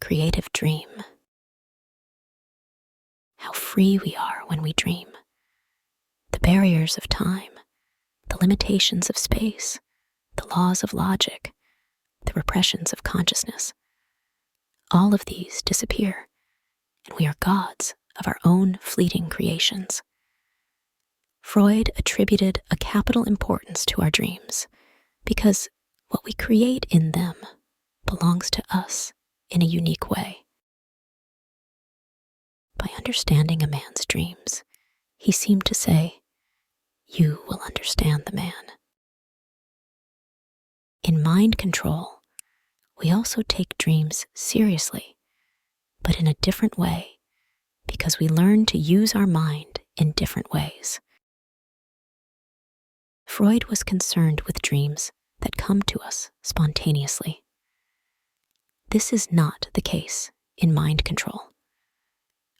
creative dream. How free we are when we dream. The barriers of time, the limitations of space, the laws of logic, the repressions of consciousness, all of these disappear, and we are gods of our own fleeting creations. Freud attributed a capital importance to our dreams because what we create in them belongs to us in a unique way. By understanding a man's dreams, he seemed to say, "You will understand the man." In mind control, we also take dreams seriously, but in a different way, because we learn to use our mind in different ways. Freud was concerned with dreams that come to us spontaneously. This is not the case in mind control.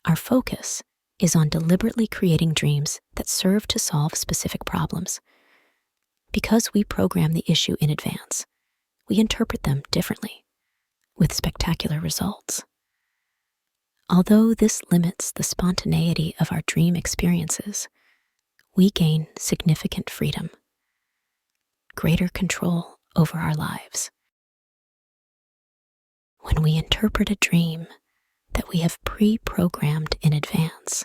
Our focus is on deliberately creating dreams that serve to solve specific problems. Because we program the issue in advance, we interpret them differently, with spectacular results. Although this limits the spontaneity of our dream experiences, we gain significant freedom, greater control over our lives. When we interpret a dream that we have pre-programmed in advance,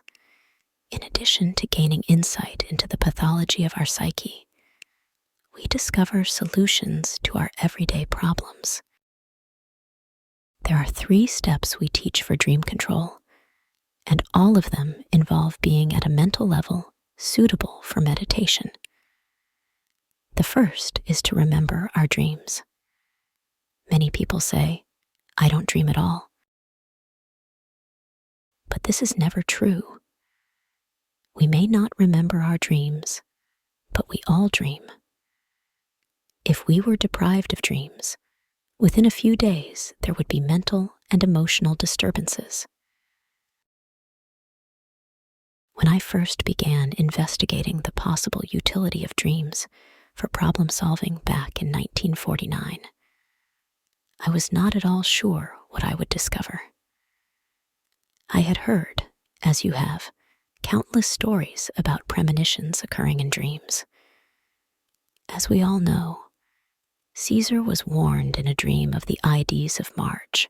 in addition to gaining insight into the pathology of our psyche, we discover solutions to our everyday problems. There are 3 steps we teach for dream control, and all of them involve being at a mental level suitable for meditation. The first is to remember our dreams. Many people say, "I don't dream at all." But this is never true. We may not remember our dreams, but we all dream. If we were deprived of dreams, within a few days there would be mental and emotional disturbances. When I first began investigating the possible utility of dreams for problem solving back in 1949, I was not at all sure what I would discover. I had heard, as you have, countless stories about premonitions occurring in dreams. As we all know, Caesar was warned in a dream of the Ides of March,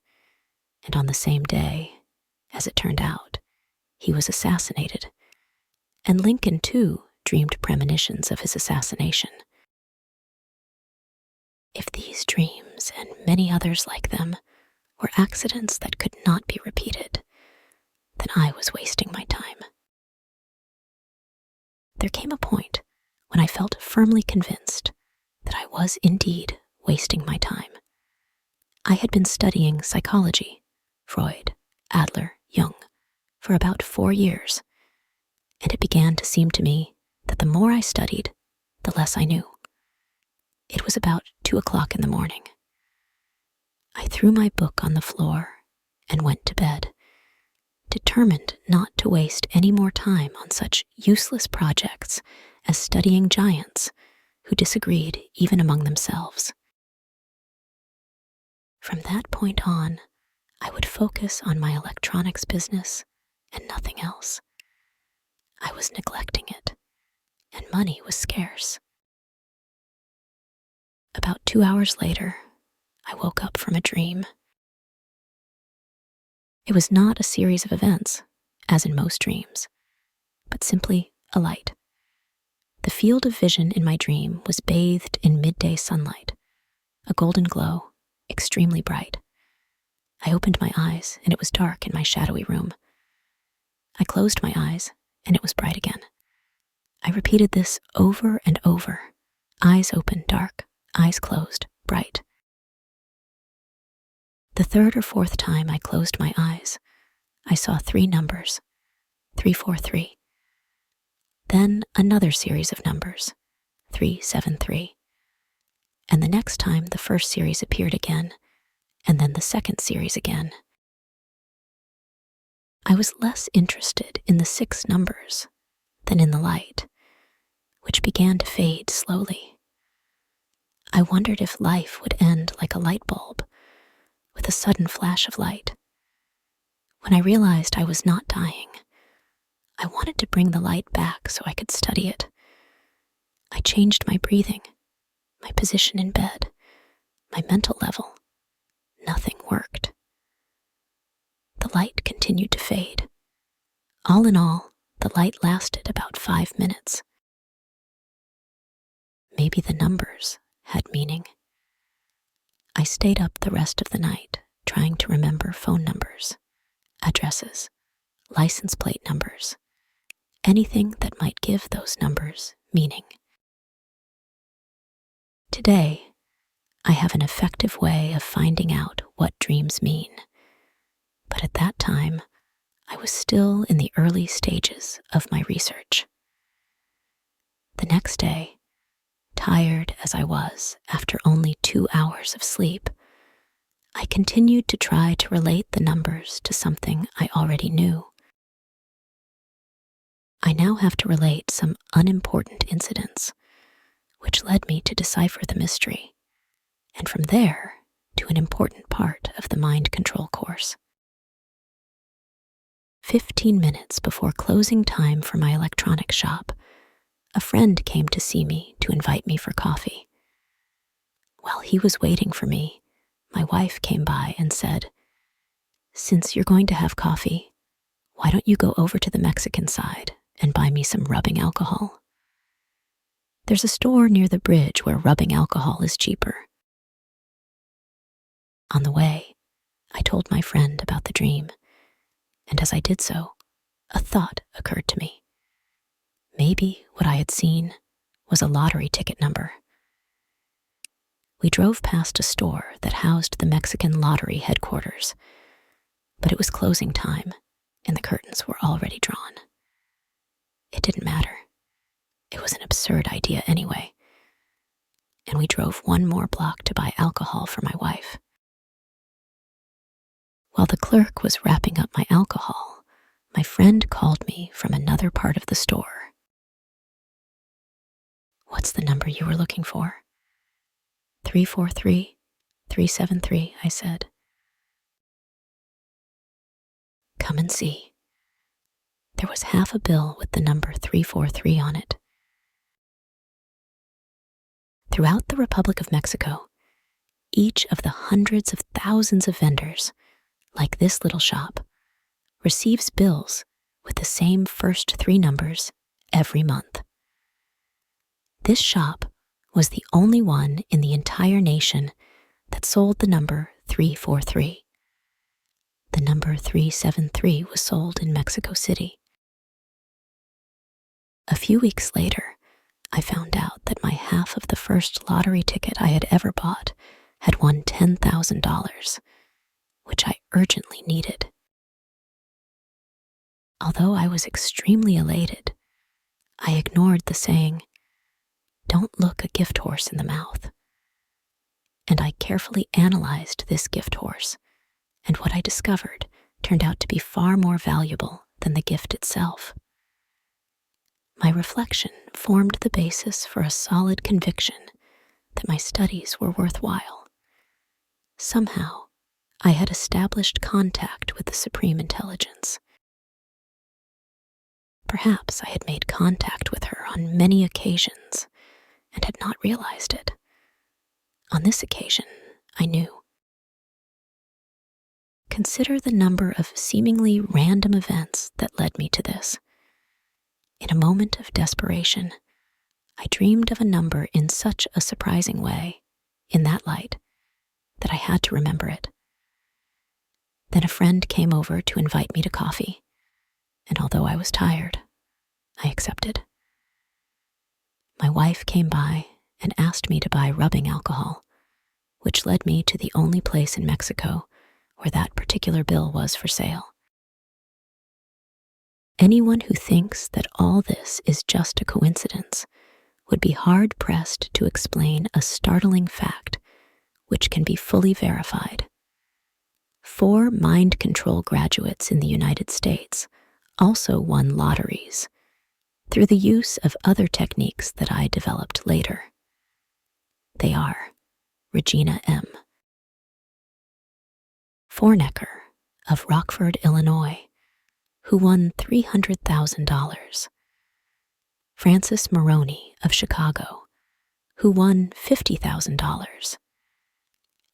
and on the same day, as it turned out, he was assassinated, and Lincoln too dreamed premonitions of his assassination. If these dreams and many others like them were accidents that could not be repeated, then I was wasting my time. There came a point when I felt firmly convinced that I was indeed wasting my time. I had been studying psychology, Freud, Adler, Jung, for about 4 years, and it began to seem to me that the more I studied, the less I knew. It was about 2:00 in the morning. I threw my book on the floor and went to bed, determined not to waste any more time on such useless projects as studying giants who disagreed even among themselves. From that point on, I would focus on my electronics business and nothing else. I was neglecting it, and money was scarce. About 2 hours later, I woke up from a dream. It was not a series of events, as in most dreams, but simply a light. The field of vision in my dream was bathed in midday sunlight, a golden glow, extremely bright. I opened my eyes, and it was dark in my shadowy room. I closed my eyes, and it was bright again. I repeated this over and over. Eyes open, dark. Eyes closed, bright. The 3rd or 4th time I closed my eyes, I saw 3 numbers, 343. Then another series of numbers, 373. And the next time the first series appeared again, and then the second series again. I was less interested in the 6 numbers than in the light, which began to fade slowly. I wondered if life would end like a light bulb, with a sudden flash of light, When I realized I was not dying, I wanted to bring the light back so I could study it. I changed my breathing, my position in bed, my mental level. Nothing worked. The light continued to fade. All in all, the light lasted about 5 minutes. Maybe the numbers had meaning. I stayed up the rest of the night trying to remember phone numbers, addresses, license plate numbers, anything that might give those numbers meaning. Today, I have an effective way of finding out what dreams mean, but at that time, I was still in the early stages of my research. The next day, tired as I was after only 2 hours of sleep, I continued to try to relate the numbers to something I already knew. I now have to relate some unimportant incidents, which led me to decipher the mystery, and from there to an important part of the mind control course. 15 minutes before closing time for my electronics shop, a friend came to see me to invite me for coffee. While he was waiting for me, my wife came by and said, "Since you're going to have coffee, why don't you go over to the Mexican side and buy me some rubbing alcohol? There's a store near the bridge where rubbing alcohol is cheaper." On the way, I told my friend about the dream, and as I did so, a thought occurred to me. Maybe what I had seen was a lottery ticket number. We drove past a store that housed the Mexican lottery headquarters, but it was closing time and the curtains were already drawn. It didn't matter. It was an absurd idea anyway, and we drove one more block to buy alcohol for my wife. While the clerk was wrapping up my alcohol, my friend called me from another part of the store. "What's the number you were looking for?" 343-373, I said. "Come and see." There was half a bill with the number 343 on it. Throughout the Republic of Mexico, each of the hundreds of thousands of vendors, like this little shop, receives bills with the same first 3 numbers every month. This shop was the only one in the entire nation that sold the number 343. The number 373 was sold in Mexico City. A few weeks later, I found out that my half of the first lottery ticket I had ever bought had won $10,000, which I urgently needed. Although I was extremely elated, I ignored the saying, "Don't look a gift horse in the mouth." And I carefully analyzed this gift horse, and what I discovered turned out to be far more valuable than the gift itself. My reflection formed the basis for a solid conviction that my studies were worthwhile. Somehow, I had established contact with the Supreme Intelligence. Perhaps I had made contact with her on many occasions and had not realized it. On this occasion, I knew. Consider the number of seemingly random events that led me to this. In a moment of desperation, I dreamed of a number in such a surprising way, in that light, that I had to remember it. Then a friend came over to invite me to coffee, and although I was tired, I accepted. My wife came by and asked me to buy rubbing alcohol, which led me to the only place in Mexico where that particular bill was for sale. Anyone who thinks that all this is just a coincidence would be hard-pressed to explain a startling fact which can be fully verified. 4 mind control graduates in the United States also won lotteries through the use of other techniques that I developed later. They are Regina M. Fornecker of Rockford, Illinois, who won $300,000. Francis Maroney of Chicago, who won $50,000.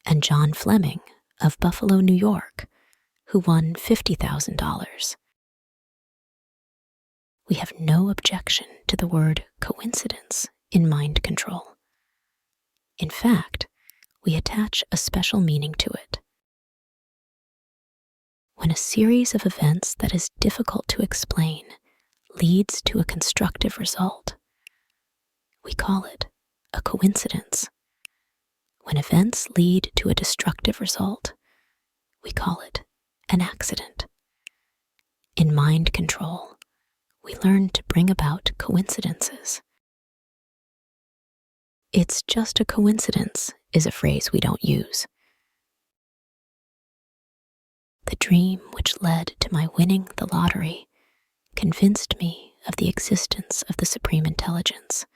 And John Fleming of Buffalo, New York, who won $50,000. We have no objection to the word coincidence in mind control. In fact, we attach a special meaning to it. When a series of events that is difficult to explain leads to a constructive result, we call it a coincidence. When events lead to a destructive result, we call it an accident. In mind control, we learn to bring about coincidences. "It's just a coincidence" is a phrase we don't use. The dream which led to my winning the lottery convinced me of the existence of the Supreme Intelligence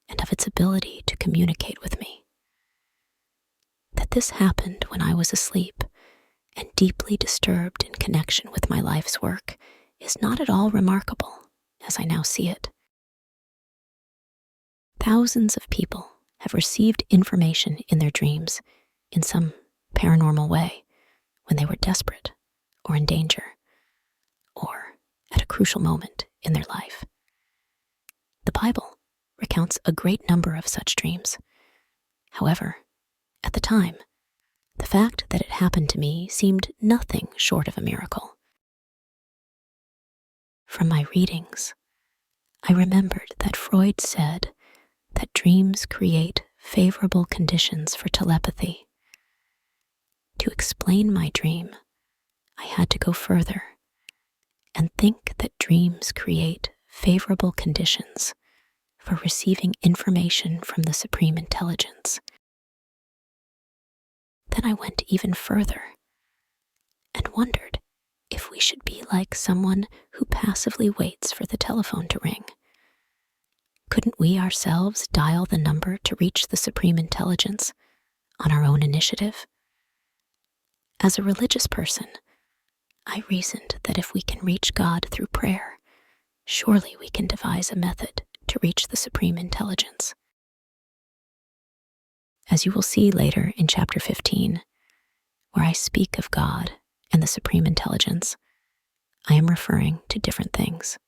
and of its ability to communicate with me. That this happened when I was asleep and deeply disturbed in connection with my life's work is not at all remarkable, as I now see it. Thousands of people have received information in their dreams in some paranormal way when they were desperate or in danger or at a crucial moment in their life. The Bible recounts a great number of such dreams. However, at the time, the fact that it happened to me seemed nothing short of a miracle. From my readings, I remembered that Freud said that dreams create favorable conditions for telepathy. To explain my dream, I had to go further and think that dreams create favorable conditions for receiving information from the Supreme Intelligence. Then I went even further and wondered if we should be like someone who passively waits for the telephone to ring. Couldn't we ourselves dial the number to reach the Supreme Intelligence on our own initiative? As a religious person, I reasoned that if we can reach God through prayer, surely we can devise a method to reach the Supreme Intelligence. As you will see later in chapter 15, where I speak of God and the Supreme Intelligence, I am referring to different things.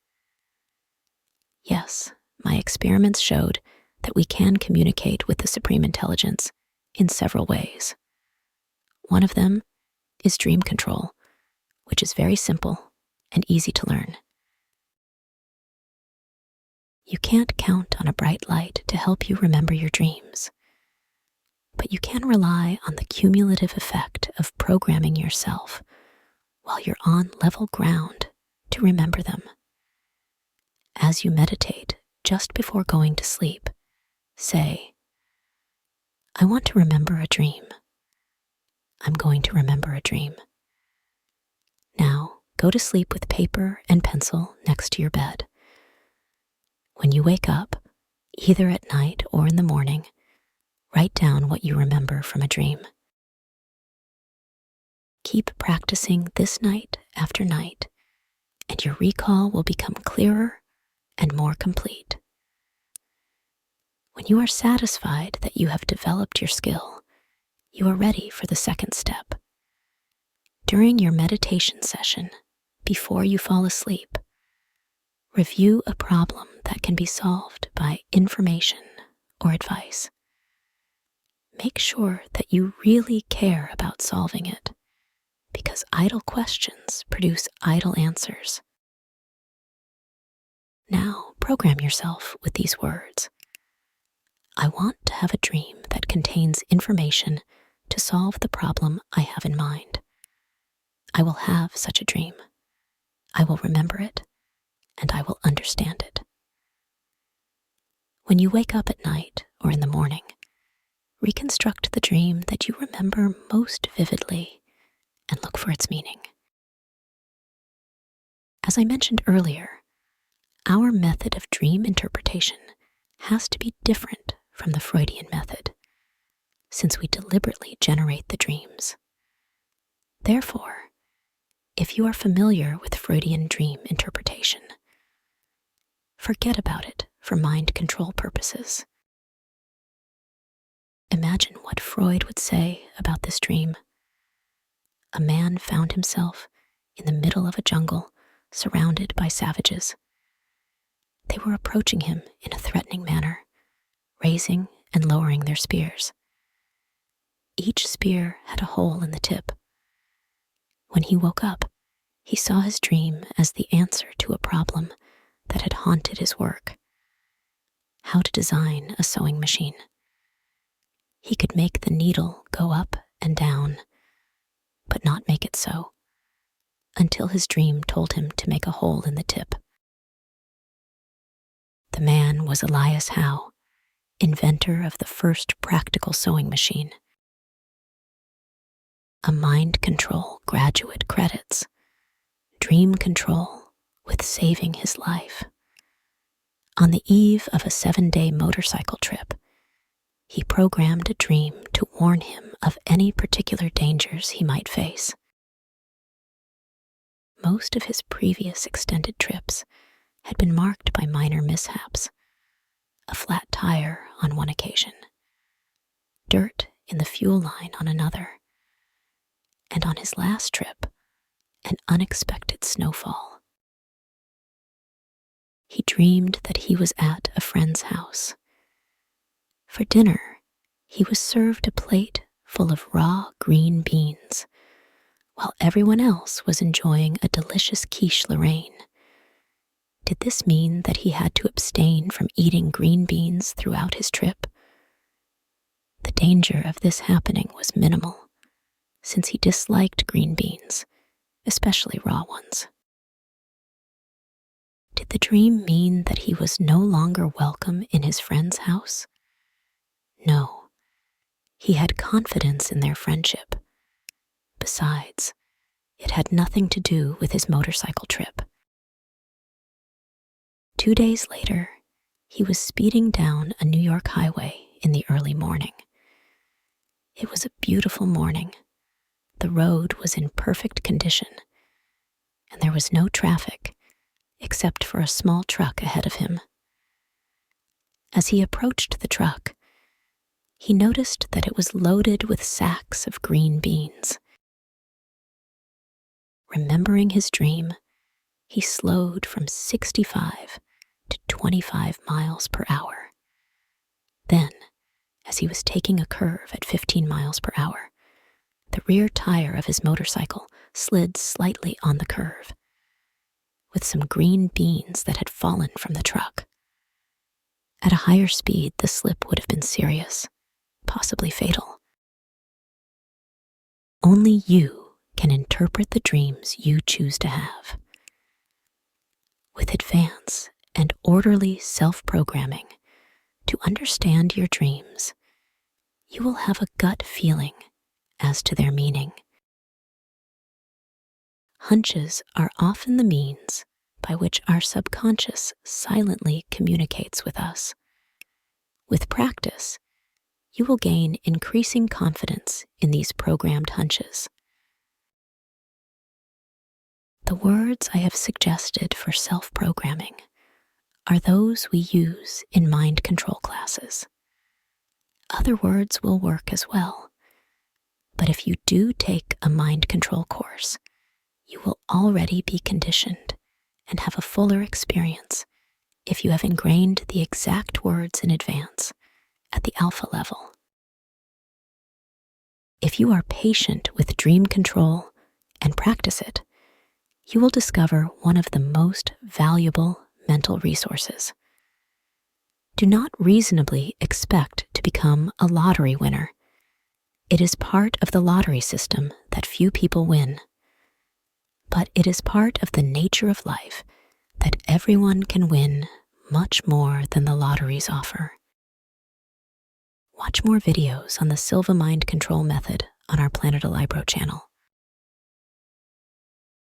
Yes, my experiments showed that we can communicate with the Supreme Intelligence in several ways. One of them is dream control, which is very simple and easy to learn. You can't count on a bright light to help you remember your dreams, but you can rely on the cumulative effect of programming yourself while you're on level ground to remember them. As you meditate just before going to sleep, say, "I want to remember a dream. I'm going to remember a dream." Now, go to sleep with paper and pencil next to your bed. When you wake up, either at night or in the morning, write down what you remember from a dream. Keep practicing this night after night, and your recall will become clearer and more complete. When you are satisfied that you have developed your skill, you are ready for the second step. During your meditation session, before you fall asleep, review a problem that can be solved by information or advice. Make sure that you really care about solving it, because idle questions produce idle answers. Now, program yourself with these words. I want to have a dream that contains information to solve the problem I have in mind. I will have such a dream. I will remember it, and I will understand it. When you wake up at night or in the morning, reconstruct the dream that you remember most vividly and look for its meaning. As I mentioned earlier, our method of dream interpretation has to be different from the Freudian method, since we deliberately generate the dreams. Therefore, If you are familiar with Freudian dream interpretation, forget about it for mind control purposes. Imagine what Freud would say about this dream. A man found himself in the middle of a jungle, surrounded by savages. They were approaching him in a threatening manner, raising and lowering their spears. Each spear had a hole in the tip. When he woke up, he saw his dream as the answer to a problem that had haunted his work: how to design a sewing machine. He could make the needle go up and down, but not make it sew, until his dream told him to make a hole in the tip. The man was Elias Howe, inventor of the first practical sewing machine. A mind control graduate credits dream control with saving his life. On the eve of a 7-day motorcycle trip, he programmed a dream to warn him of any particular dangers he might face. Most of his previous extended trips had been marked by minor mishaps: a flat tire on one occasion, dirt in the fuel line on another, and on his last trip, an unexpected snowfall. He dreamed that he was at a friend's house. For dinner, he was served a plate full of raw green beans, while everyone else was enjoying a delicious quiche Lorraine. Did this mean that he had to abstain from eating green beans throughout his trip? The danger of this happening was minimal, since he disliked green beans, especially raw ones. Did the dream mean that he was no longer welcome in his friend's house? No, he had confidence in their friendship. Besides, it had nothing to do with his motorcycle trip. 2 days later, he was speeding down a New York highway in the early morning. It was a beautiful morning. The road was in perfect condition, and there was no traffic except for a small truck ahead of him. As he approached the truck, he noticed that it was loaded with sacks of green beans. Remembering his dream, he slowed from 65 to 25 miles per hour. Then, as he was taking a curve at 15 miles per hour, the rear tire of his motorcycle slid slightly on the curve, with some green beans that had fallen from the truck. At a higher speed, the slip would have been serious, possibly fatal. Only you can interpret the dreams you choose to have. With advance and orderly self-programming to understand your dreams, you will have a gut feeling as to their meaning. Hunches are often the means by which our subconscious silently communicates with us. With practice, you will gain increasing confidence in these programmed hunches. The words I have suggested for self-programming are those we use in mind control classes. Other words will work as well, but if you do take a mind control course, you will already be conditioned and have a fuller experience if you have ingrained the exact words in advance at the alpha level. If you are patient with dream control and practice it, you will discover one of the most valuable mental resources. Do not reasonably expect to become a lottery winner. It is part of the lottery system that few people win. But it is part of the nature of life that everyone can win much more than the lotteries offer. Watch more videos on the Silva Mind Control method on our Planet Alibro channel.